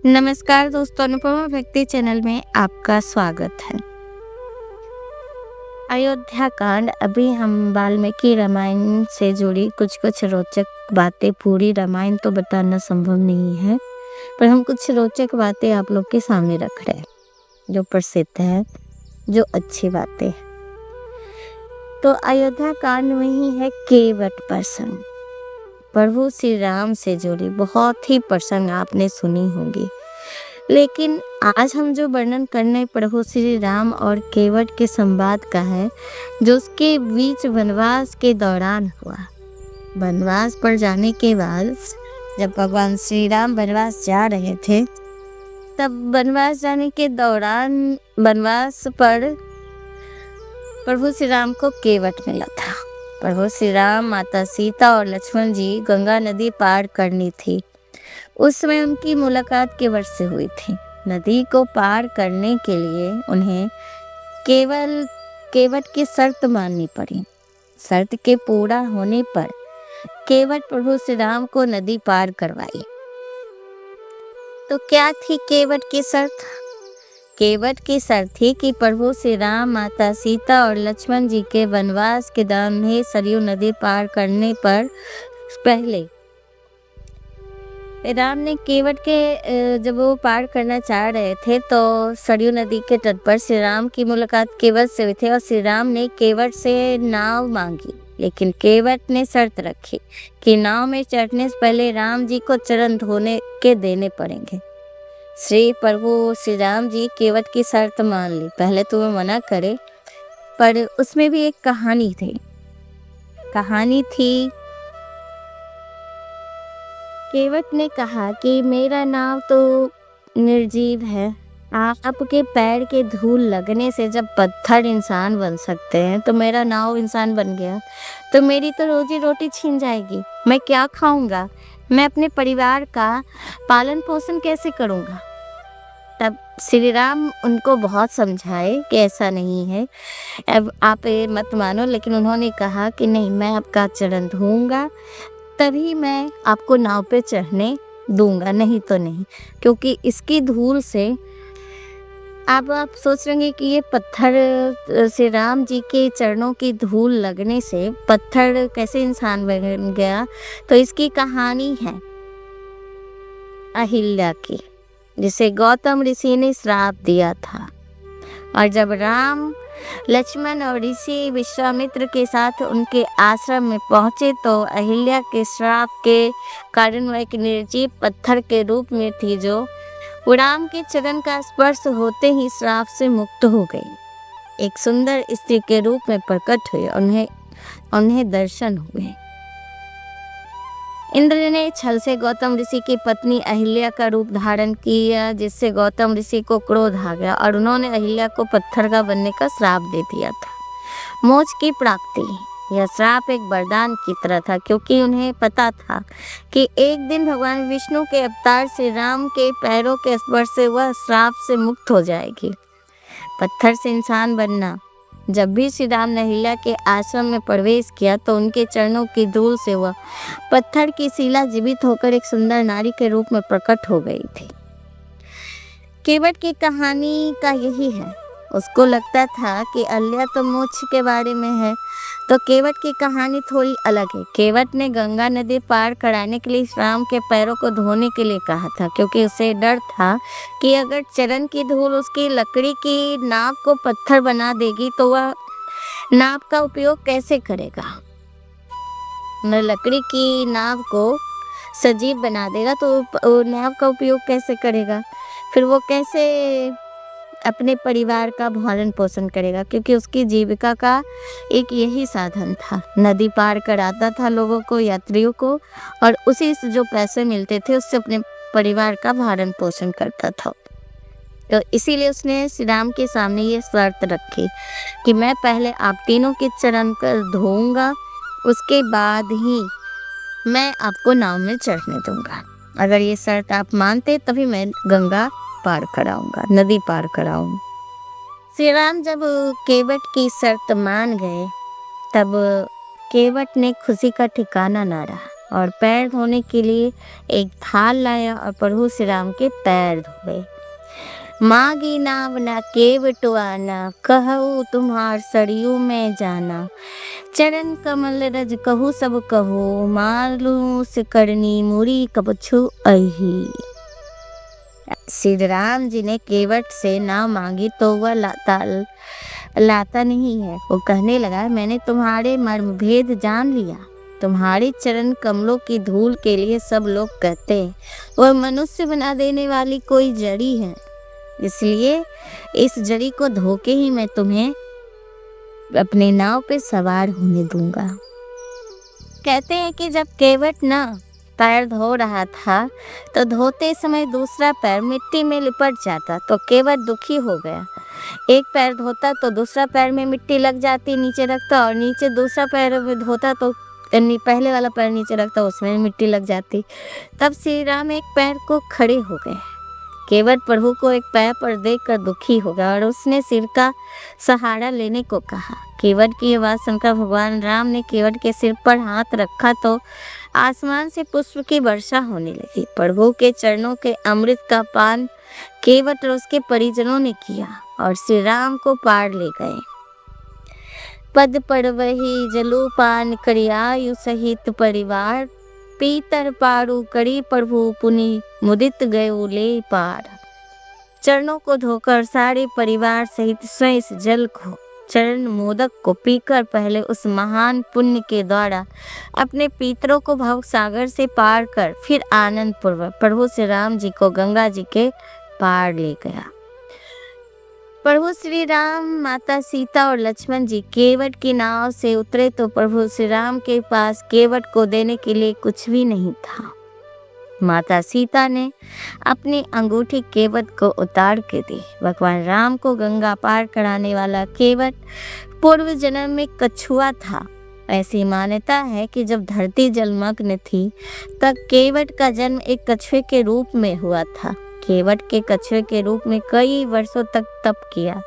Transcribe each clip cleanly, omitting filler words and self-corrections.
नमस्कार दोस्तों, अनुपमा व्यक्ति चैनल में आपका स्वागत है। अयोध्या कांड। अभी हम वाल्मीकि रामायण से जुड़ी कुछ रोचक बातें, पूरी रामायण तो बताना संभव नहीं है, पर हम कुछ रोचक बातें आप लोग के सामने रख रहे हैं, जो प्रसिद्ध है, जो अच्छी बातें। तो अयोध्या कांड में ही है केवट प्रसंग। प्रभु श्री राम से जुड़ी बहुत ही प्रसंग आपने सुनी होंगी, लेकिन आज हम जो वर्णन करने प्रभु श्री राम और केवट के संवाद का है, जो उसके बीच वनवास के दौरान हुआ। वनवास पर जाने के बाद जब भगवान श्री राम वनवास जा रहे थे, तब वनवास जाने के दौरान वनवास पर प्रभु श्री राम को केवट मिला था। प्रभु श्री राम, माता सीता और लक्ष्मण जी गंगा नदी पार करनी थी। उस समय उनकी मुलाकात केवट से हुई थी। नदी को पार करने के लिए उन्हें केवल केवट की शर्त माननी पड़ी। शर्त के पूरा होने पर केवट प्रभु श्री राम को नदी पार करवाई। तो क्या थी केवट की शर्त? केवट की शर्त थी कि प्रभु श्री राम, माता सीता और लक्ष्मण जी के वनवास के दौरान सरयू नदी पार करने पर पहले राम ने केवट के जब वो पार करना चाह रहे थे, तो सरयू नदी के तट पर श्री राम की मुलाकात केवट से हुई थी और श्री राम ने केवट से नाव मांगी। लेकिन केवट ने शर्त रखी कि नाव में चढ़ने से पहले राम जी को चरण धोने के देने पड़ेंगे। श्री प्रभु श्री राम जी केवट की शर्त मान ली। पहले तो वो मना करे, पर उसमें भी एक कहानी थी। केवट ने कहा कि मेरा नाव तो निर्जीव है, आपके पैर के धूल लगने से जब पत्थर इंसान बन सकते हैं, तो मेरा नाव इंसान बन गया तो मेरी तो रोजी रोटी छीन जाएगी। मैं क्या खाऊंगा? मैं अपने परिवार का पालन पोषण कैसे करूंगा? तब श्री राम उनको बहुत समझाए कि ऐसा नहीं है, अब आप मत मानो, लेकिन उन्होंने कहा कि नहीं, मैं आपका चरण धोऊंगा तभी मैं आपको नाव पे चढ़ने दूंगा, नहीं तो नहीं। क्योंकि इसकी धूल से अब आप सोच रहे हैं कि ये पत्थर, श्री राम जी के चरणों की धूल लगने से पत्थर कैसे इंसान बन गया। तो इसकी कहानी है अहिल्या की, जिसे गौतम ऋषि ने श्राप दिया था। और जब राम, लक्ष्मण और ऋषि विश्वामित्र के साथ उनके आश्रम में पहुंचे, तो अहिल्या के श्राप के कारण वह एक निर्जीव पत्थर के रूप में थी, जो राम के चरण का स्पर्श होते ही श्राप से मुक्त हो गई। एक सुंदर स्त्री के रूप में प्रकट हुई। उन्हें दर्शन हुए। इंद्र ने छल से गौतम ऋषि की पत्नी अहिल्या का रूप धारण किया, जिससे गौतम ऋषि को क्रोध आ गया और उन्होंने अहिल्या को पत्थर का बनने का श्राप दे दिया था। मोक्ष की प्राप्ति। यह श्राप एक वरदान की तरह था, क्योंकि उन्हें पता था कि एक दिन भगवान विष्णु के अवतार श्री राम के पैरों के स्पर्श से वह श्राप से मुक्त हो जाएगी। पत्थर से इंसान बनना। जब भी श्री राम ने अहिल्या के आश्रम में प्रवेश किया, तो उनके चरणों की धूल से वह पत्थर की शिला जीवित होकर एक सुंदर नारी के रूप में प्रकट हो गई थी। केवट की कहानी का यही है। उसको लगता था कि अहिल्या तो मोक्ष के बारे में है, तो केवट की कहानी थोड़ी अलग है। केवट ने गंगा नदी पार कराने के लिए राम के पैरों को धोने के लिए कहा था, क्योंकि उसे डर था कि अगर चरण की धूल उसकी लकड़ी की नाव को पत्थर बना देगी, तो वह नाव का उपयोग कैसे करेगा? लकड़ी की नाव को सजीव बना देगा तो नाव का उपयोग कैसे करेगा? फिर वो कैसे अपने परिवार का भरण पोषण करेगा? क्योंकि उसकी जीविका का एक यही साधन था, नदी पार कराता था लोगों को, यात्रियों को, और उसी से जो पैसे मिलते थे उससे अपने परिवार का भरण पोषण करता था। तो इसीलिए उसने श्री राम के सामने ये शर्त रखी कि मैं पहले आप तीनों के चरण कर धोऊंगा, उसके बाद ही मैं आपको नाव में चढ़ने दूंगा। अगर ये शर्त आप मानते तभी मैं गंगा पार कराऊंगा, नदी पार कराऊंगा। श्री राम जब केवट की शर्त मान गए, तब केवट ने खुशी का ठिकाना ना रहा। और पैर धोने के लिए एक थाल लाया और प्रभु श्री राम के पैर धोए। मागी नाव ना केवटो आना, कहू तुम्हार सरयू में जाना। चरण कमल रज कहू सब कहू, मालू से करनी मुरी कबछू अही। श्री राम जी ने केवट से नाव मांगी तो वह लाता नहीं है। वो कहने लगा, मैंने तुम्हारे मर्म भेद जान लिया। तुम्हारे चरण कमलों की धूल के लिए सब लोग कहते हैं वह मनुष्य बना देने वाली कोई जड़ी है, इसलिए इस जड़ी को धोके ही मैं तुम्हें अपने नाव पे सवार होने दूंगा। कहते हैं कि जब केवट ना पैर धो रहा था तो धोते समय दूसरा पैर मिट्टी में लिपट जाता तो केवट दुखी हो गया। एक पैर धोता तो दूसरा पैर में मिट्टी लग जाती, नीचे रखता, और नीचे दूसरा पैर धोता तो पहले वाला पैर नीचे रखता, उसमें मिट्टी लग जाती। तब श्री राम एक पैर को खड़े हो गए। केवट प्रभु को एक पैर पर देखकर दुखी हो गया और उसने सिर का सहारा लेने को कहा। केवट की आवाज़ सुनकर भगवान राम ने केवट के सिर पर हाथ रखा तो आसमान से पुष्प की वर्षा होने लगी। प्रभु के चरणों के अमृत का पान केवट और उसके परिजनों ने किया और श्री राम को पार ले गए। पद पर वही जलू पान करियायु सहित परिवार, पीतर पारू करी प्रभु पुनि मुदित गयो ले पार। चरणों को धोकर सारे परिवार सहित स्वयं इस जल को चरण मोदक को पीकर पहले उस महान पुण्य के द्वारा अपने पितरों को भव सागर से पार कर फिर आनंद पूर्वक प्रभु श्री राम जी को गंगा जी के पार ले गया। प्रभु श्री राम, माता सीता और लक्ष्मण जी केवट की नाव से उतरे तो प्रभु श्री राम के पास केवट को देने के लिए कुछ भी नहीं था। माता सीता ने अपनी अंगूठी केवट को उतार के दी। भगवान राम को गंगा पार कराने वाला केवट पूर्व जन्म में कछुआ था। ऐसी मान्यता है कि जब धरती जलमग्न थी तब केवट का जन्म एक कछुए के रूप में हुआ था। केवट के कछुए के रूप में कई वर्षों तक तप किया।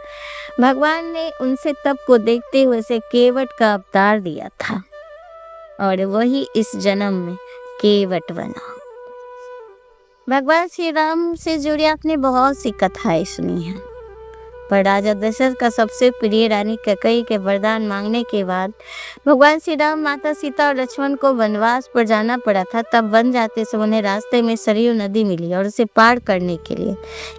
भगवान ने उनसे तप को देखते हुए से केवट का अवतार दिया था और वही इस जन्म में केवट बना। भगवान श्री राम से जुड़ी आपने बहुत सी कथाएं सुनी हैं, पर राजा दशरथ का सबसे प्रिय रानी कैकेयी के वरदान मांगने के बाद भगवान श्री राम, माता सीता और लक्ष्मण को वनवास पर जाना पड़ा था। तब वन जाते समय उन्हें रास्ते में सरयू नदी मिली और उसे पार करने के लिए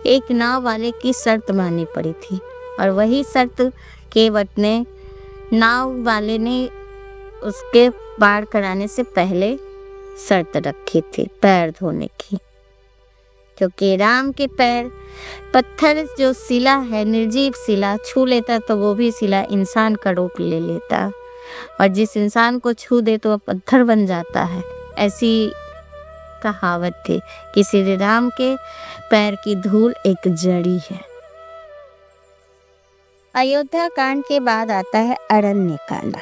एक नाव वाले की शर्त माननी पड़ी थी और वही शर्त केवट ने, नाव वाले ने उसके पार कराने से पहले शर्त रखी थी पैर धोने की, क्योंकि राम के पैर पत्थर जो शिला है, निर्जीव शिला छू लेता तो वो भी शिला इंसान का रूप ले लेता और जिस इंसान को छू दे तो वह पत्थर बन जाता है। ऐसी कहावत थी कि श्री राम के पैर की धूल एक जड़ी है। अयोध्या कांड के बाद आता है अरण्य कांड।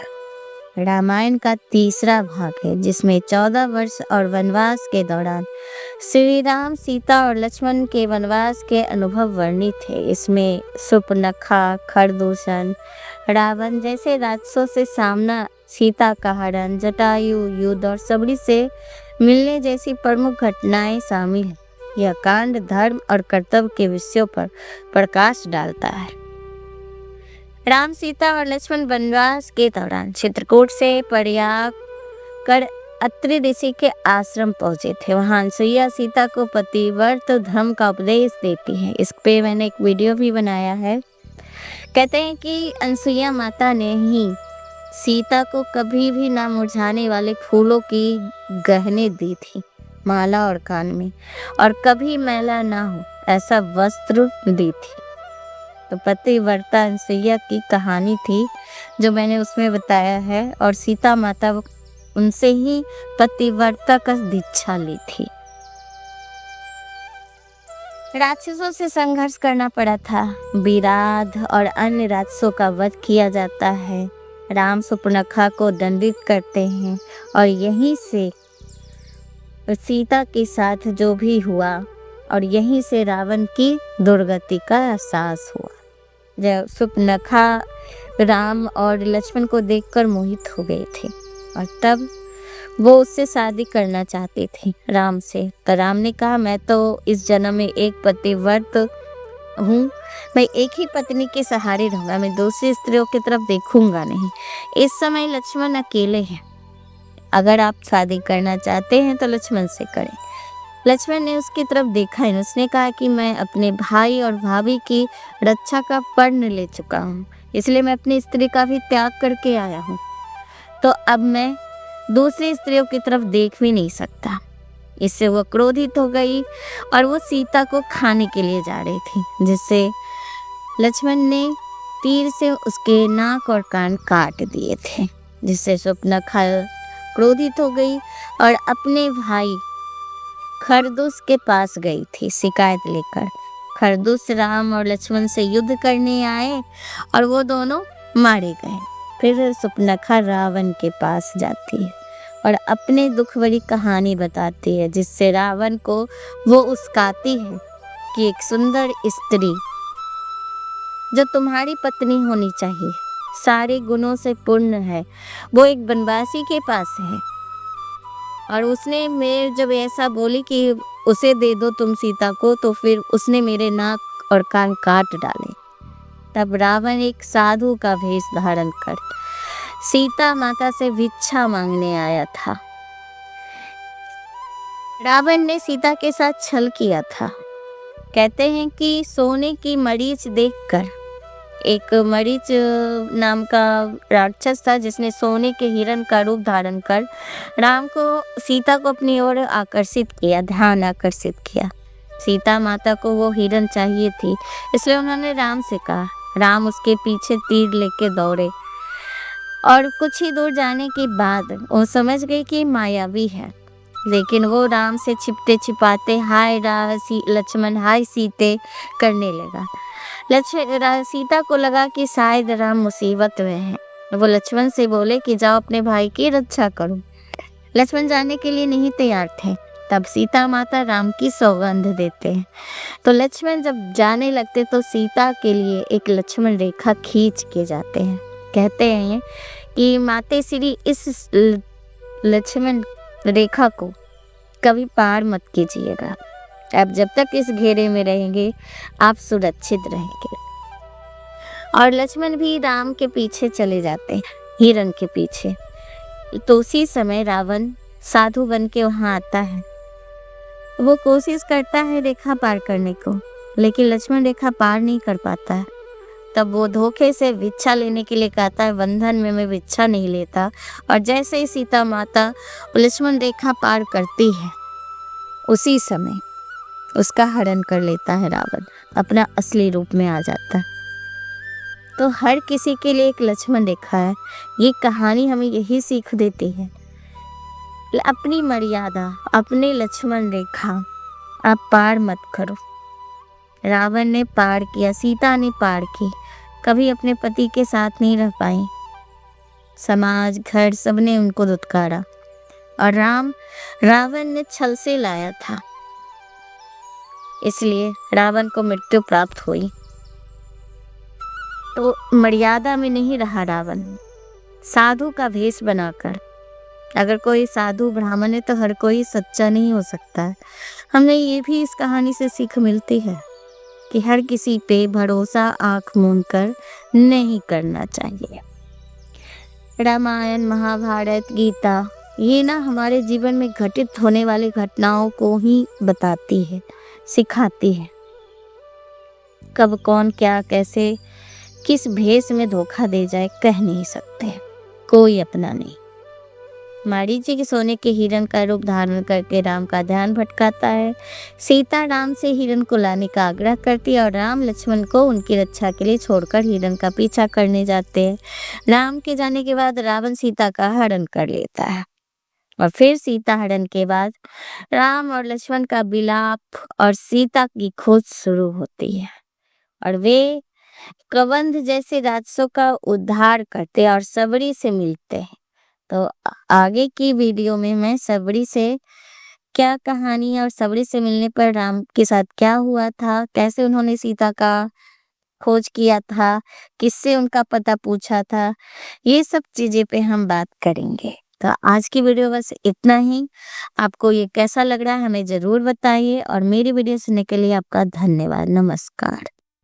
रामायण का तीसरा भाग है जिसमें 14 वर्ष और वनवास के दौरान श्री राम, सीता और लक्ष्मण के वनवास के अनुभव वर्णित है। इसमें सुपर्णखा, खरदूषण, रावण जैसे राक्षसों से सामना, सीता का हरण, जटायु युद्ध और सबरी से मिलने जैसी प्रमुख घटनाएं शामिल हैं। यह कांड धर्म और कर्तव्य के विषयों पर प्रकाश डालता है। राम, सीता और लक्ष्मण वनवास के दौरान चित्रकूट से प्रयाग कर अत्रि ऋषि के आश्रम पहुंचे थे। वहां अनसुईया सीता को पतिव्रत धर्म का उपदेश देती है। इस पे मैंने एक वीडियो भी बनाया है। कहते हैं कि अनसुईया माता ने ही सीता को कभी भी ना मुरझाने वाले फूलों की गहने दी थी, माला और कान में, और कभी मैला ना हो ऐसा वस्त्र दी थी। तो पतिव्रता अनसुईया की कहानी थी जो मैंने उसमें बताया है और सीता माता उनसे ही पतिव्रता का दीक्षा ली थी। राक्षसों से संघर्ष करना पड़ा था। विराध और अन्य राक्षसों का वध किया जाता है। राम सुपर्णखा को दंडित करते हैं और यहीं से सीता के साथ जो भी हुआ और यहीं से रावण की दुर्गति का एहसास हुआ। जब सुपर्णखा राम और लक्ष्मण को देखकर मोहित हो गए थे और तब वो उससे शादी करना चाहती थी राम से। तो राम ने कहा मैं तो इस जन्म में एक पतिव्रत हूँ, मैं एक ही पत्नी के सहारे रहूंगा, मैं दूसरी स्त्रियों की तरफ देखूंगा नहीं। इस समय लक्ष्मण अकेले हैं, अगर आप शादी करना चाहते हैं तो लक्ष्मण से करें। लक्ष्मण ने उसकी तरफ देखा है, उसने कहा कि मैं अपने भाई और भाभी की रक्षा का प्रण ले चुका हूँ, इसलिए मैं अपनी स्त्री का भी त्याग करके आया हूँ। तो अब मैं दूसरी स्त्रियों की तरफ देख भी नहीं सकता। इससे वो क्रोधित हो गई और वो सीता को खाने के लिए जा रही थी, जिससे लक्ष्मण ने तीर से उसके नाक और कान काट दिए थे, जिससे शूर्पणखा क्रोधित हो गई और अपने भाई खरदूष के पास गई थी शिकायत लेकर। खरदूष राम और लक्ष्मण से युद्ध करने आए और वो दोनों मारे गए। फिर शूर्पणखा रावण के पास जाती है और अपने दुख भरी कहानी बताती है, जिससे रावण को वो उस्काती है कि एक सुंदर स्त्री जो तुम्हारी पत्नी होनी चाहिए, सारे गुणों से पूर्ण है, वो एक वनवासी के पास है। और उसने मैं जब ऐसा बोली कि उसे दे दो तुम सीता को, तो फिर उसने मेरे नाक और कान काट डाले। तब रावण एक साधु का वेश धारण कर सीता माता से भिक्षा मांगने आया था। रावण ने सीता के साथ छल किया था। कहते हैं कि सोने की मरीच देखकर, एक मरीच नाम का राक्षस था जिसने सोने के हिरण का रूप धारण कर राम को सीता को अपनी ओर आकर्षित किया, ध्यान आकर्षित किया। सीता माता को वो हिरण चाहिए थी, इसलिए उन्होंने राम से कहा। राम उसके पीछे तीर लेके दौड़े और कुछ ही दूर जाने के बाद वो समझ गई कि मायावी है, लेकिन वो राम से छिपते छिपाते हाय लक्ष्मण हाय सीते करने लगा। सीता को लगा कि शायद राम मुसीबत में है। वो लक्ष्मण से बोले कि जाओ अपने भाई की रक्षा करो। लक्ष्मण जाने के लिए नहीं तैयार थे। तब सीता माता राम की सौगंध देते हैं, तो लक्ष्मण जब जाने लगते तो सीता के लिए एक लक्ष्मण रेखा खींच के जाते हैं। कहते हैं कि माते श्री इस लक्ष्मण रेखा को कभी पार मत कीजिएगा, आप जब तक इस घेरे में रहेंगे आप सुरक्षित रहेंगे। और लक्ष्मण भी राम के पीछे चले जाते हैं, हिरण के पीछे। तो उसी समय रावण साधु बन के वहाँ आता है। वो कोशिश करता है रेखा पार करने को, लेकिन लक्ष्मण रेखा पार नहीं कर पाता है। तब वो धोखे से भिक्षा लेने के लिए कहता है बंधन में मैं भिक्षा नहीं लेता। और जैसे ही सीता माता लक्ष्मण रेखा पार करती है, उसी समय उसका हरण कर लेता है रावण, अपना असली रूप में आ जाता है। तो हर किसी के लिए एक लक्ष्मण रेखा है। ये कहानी हमें यही सीख देती है, अपनी मर्यादा, अपने लक्ष्मण रेखा आप पार मत करो। रावण ने पार किया, सीता ने पार की, कभी अपने पति के साथ नहीं रह पाई। समाज, घर, सबने उनको धुतकारा और रावण ने छल से लाया था, इसलिए रावण को मृत्यु प्राप्त हुई। तो मर्यादा में नहीं रहा रावण, साधु का भेष बनाकर। अगर कोई साधु ब्राह्मण है तो हर कोई सच्चा नहीं हो सकता है। हमें ये भी इस कहानी से सीख मिलती है कि हर किसी पे भरोसा आंख मूंद कर नहीं करना चाहिए। रामायण, महाभारत, गीता, ये ना हमारे जीवन में घटित होने वाली घटनाओं को ही बताती है, सिखाती है। कब कौन क्या कैसे किस भेष में धोखा दे जाए कह नहीं सकते, कोई अपना नहीं। मारीची के सोने के हिरण का रूप धारण करके राम का ध्यान भटकाता है। सीता राम से हिरण को लाने का आग्रह करती है और राम लक्ष्मण को उनकी रक्षा के लिए छोड़कर हिरण का पीछा करने जाते हैं। राम के जाने के बाद रावण सीता का हरण कर लेता है और फिर सीता हरण के बाद राम और लक्ष्मण का विलाप और सीता की खोज शुरू होती है और वे कबंध जैसे राक्षसों का उद्धार करते और सबरी से मिलते हैं। तो आगे की वीडियो में मैं सबरी से क्या कहानी है और सबरी से मिलने पर राम के साथ क्या हुआ था, कैसे उन्होंने सीता का खोज किया था, किससे उनका पता पूछा था, ये सब चीजें पे हम बात करेंगे। तो आज की वीडियो बस इतना ही। आपको ये कैसा लग रहा है हमें ज़रूर बताइए और मेरी वीडियो सुनने के लिए आपका धन्यवाद। नमस्कार।